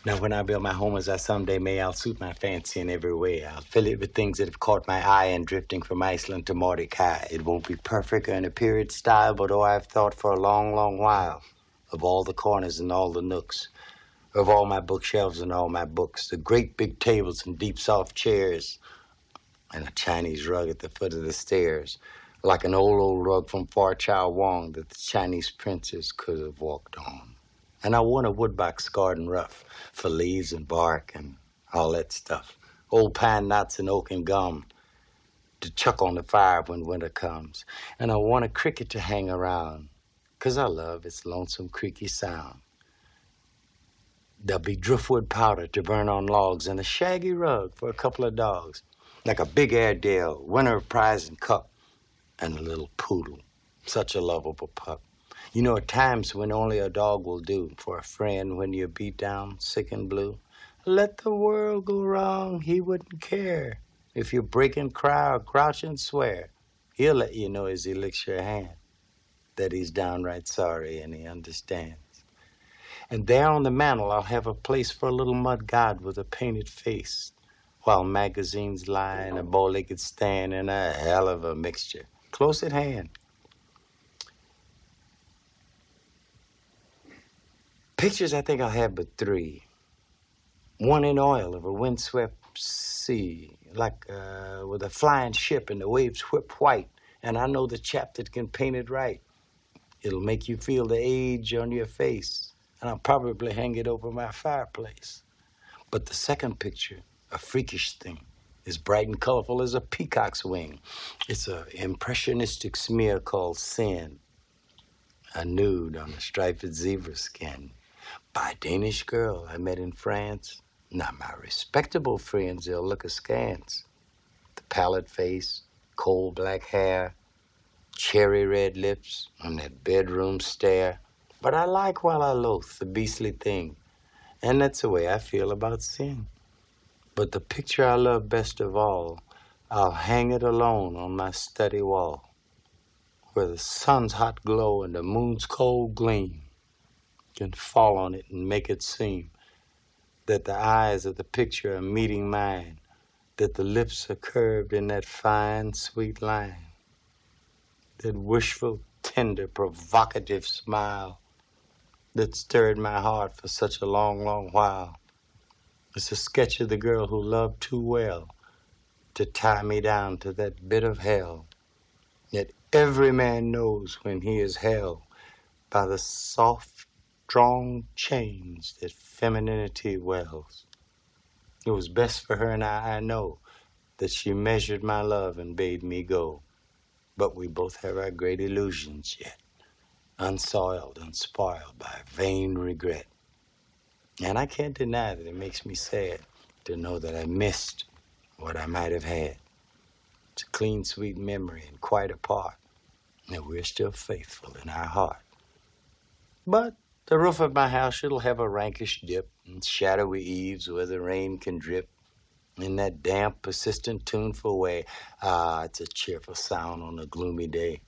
Now, when I build my home as I someday may, I'll suit my fancy in every way. I'll fill it with things that have caught my eye and drifting from Iceland to Mordecai. It won't be perfect or in a period style, but oh, I've thought for a long, long while of all the corners and all the nooks, of all my bookshelves and all my books, the great big tables and deep soft chairs, and a Chinese rug at the foot of the stairs, like an old rug from Far Chow Wong that the Chinese princes could have walked on. And I want a woodbox garden rough for leaves and bark and all that stuff. Old pine knots and oak and gum to chuck on the fire when winter comes. And I want a cricket to hang around, 'cause I love its lonesome creaky sound. There'll be driftwood powder to burn on logs and a shaggy rug for a couple of dogs, like a big Airedale, winner of prize and cup, and a little poodle, such a lovable pup. You know, at times when only a dog will do for a friend when you're beat down, sick and blue. Let the world go wrong, he wouldn't care. If you break and cry or grouch and swear, he'll let you know as he licks your hand that he's downright sorry and he understands. And there on the mantel I'll have a place for a little mud god with a painted face, while magazines lie in a bow-legged stand in a hell of a mixture, close at hand. Pictures I think I'll have but three. One in oil of a windswept sea, like with a flying ship and the waves whip white, and I know the chap that can paint it right. It'll make you feel the age on your face, and I'll probably hang it over my fireplace. But the second picture, a freakish thing, is bright and colorful as a peacock's wing. It's an impressionistic smear called Sin, a nude on a striped zebra skin, by a Danish girl I met in France. Now, my respectable friends, they'll look askance. The pallid face, coal black hair, cherry red lips, and that bedroom stare. But I like while I loathe the beastly thing, and that's the way I feel about Sin. But the picture I love best of all, I'll hang it alone on my study wall, where the sun's hot glow and the moon's cold gleam can fall on it and make it seem that the eyes of the picture are meeting mine, that the lips are curved in that fine, sweet line, that wishful, tender, provocative smile that stirred my heart for such a long, long while. It's a sketch of the girl who loved too well to tie me down to that bit of hell. Yet every man knows when he is held by the soft, strong chains that femininity wells. It was best for her and I know, that she measured my love and bade me go. But we both have our great illusions yet, unsoiled and spoiled by vain regret. And I can't deny that it makes me sad to know that I missed what I might have had. It's a clean, sweet memory and quite apart, and we're still faithful in our heart. But the roof of my house, it'll have a rankish dip and shadowy eaves where the rain can drip in that damp, persistent, tuneful way. Ah, it's a cheerful sound on a gloomy day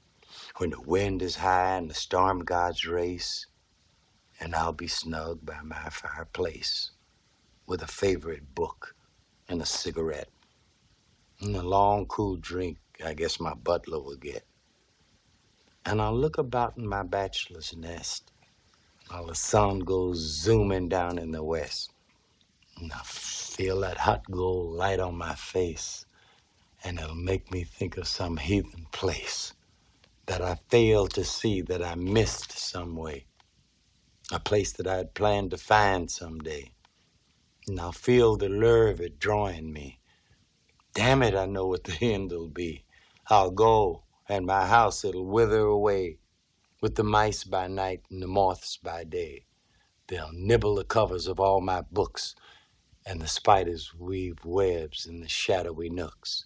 when the wind is high and the storm gods race, and I'll be snug by my fireplace with a favorite book and a cigarette and a long, cool drink I guess my butler will get. And I'll look about in my bachelor's nest while the sun goes zooming down in the west. And I feel that hot gold light on my face, and it'll make me think of some heathen place that I failed to see, that I missed some way, a place that I had planned to find someday. And I'll feel the lure of it drawing me. Damn it, I know what the end will be. I'll go, and my house, it'll wither away with the mice by night and the moths by day. They'll nibble the covers of all my books, and the spiders weave webs in the shadowy nooks.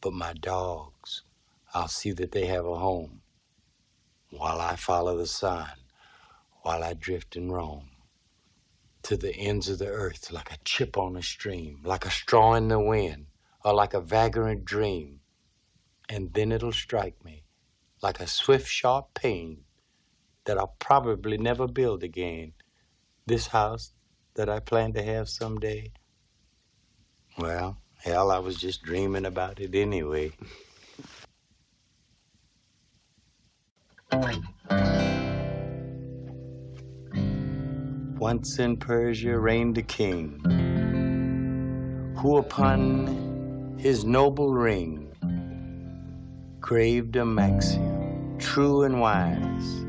But my dogs, I'll see that they have a home while I follow the sun, while I drift and roam to the ends of the earth like a chip on a stream, like a straw in the wind, or like a vagrant dream. And then it'll strike me like a swift, sharp pain that I'll probably never build again. This house, that I plan to have someday? Well, hell, I was just dreaming about it anyway. Once in Persia reigned a king, who upon his noble ring graved a maxim, true and wise,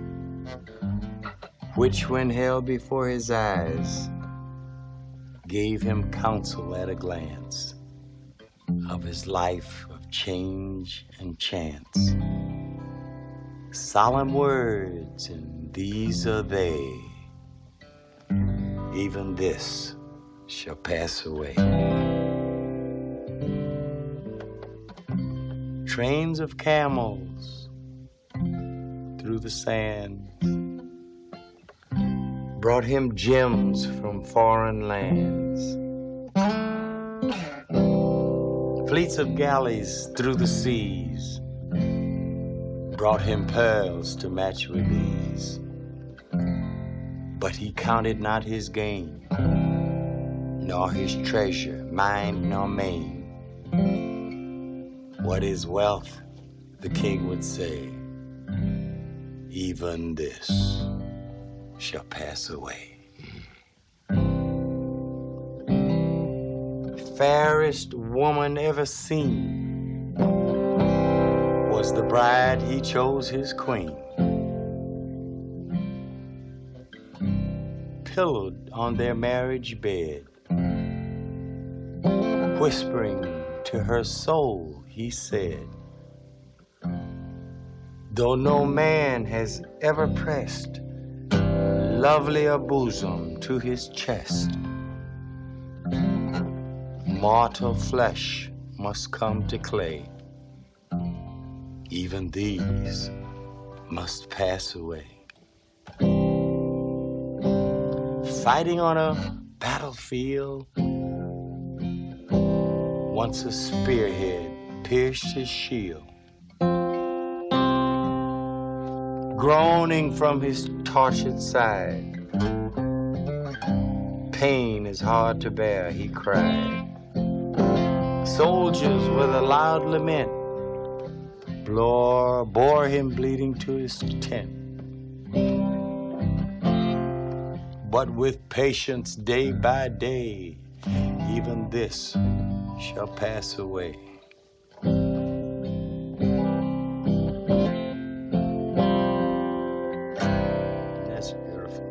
which when held before his eyes, gave him counsel at a glance of his life of change and chance. Solemn words, and these are they: even this shall pass away. Trains of camels through the sands brought him gems from foreign lands. Fleets of galleys through the seas brought him pearls to match with these. But he counted not his gain, nor his treasure, mind nor main. What is wealth, the king would say, even this shall pass away. Fairest woman ever seen was the bride he chose his queen. Pillowed on their marriage bed, whispering to her soul, he said, though no man has ever pressed lovelier bosom to his chest, mortal flesh must come to clay. Even these must pass away. Fighting on a battlefield, once a spearhead pierced his shield. Groaning from his tortured side, pain is hard to bear, he cried. Soldiers with a loud lament bore him bleeding to his tent. But with patience day by day, even this shall pass away. That's beautiful.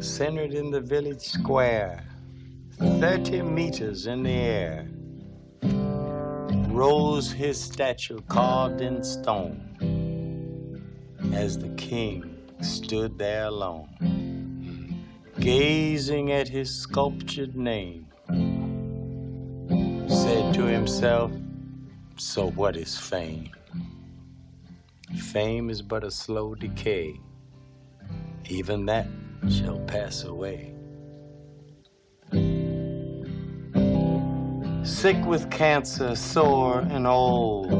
Centered in the village square, 30 meters in the air, rose his statue carved in stone, as the king stood there alone, gazing at his sculptured name, said to himself, so what is fame? Fame is but a slow decay. Even that shall pass away. Sick with cancer, sore and old,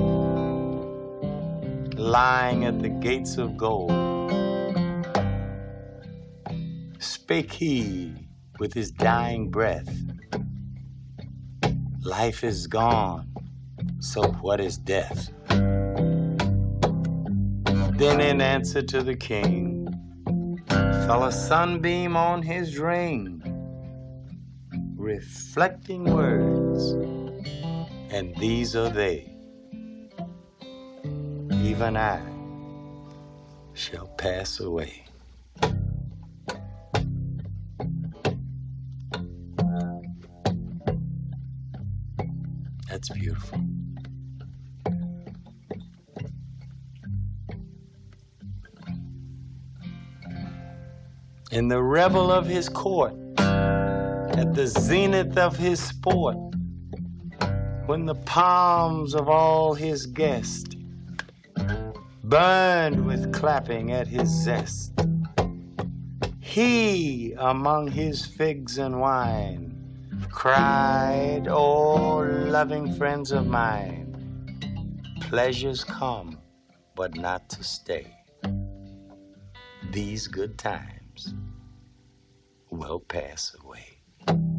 lying at the gates of gold, spake he with his dying breath, life is gone, so what is death? Then in answer to the king, fell a sunbeam on his ring, reflecting words, and these are they: even I shall pass away. That's beautiful. In the revel of his court, at the zenith of his sport, when the palms of all his guests burned with clapping at his zest, he among his figs and wine cried, oh, loving friends of mine, pleasures come, but not to stay. These good times will pass away.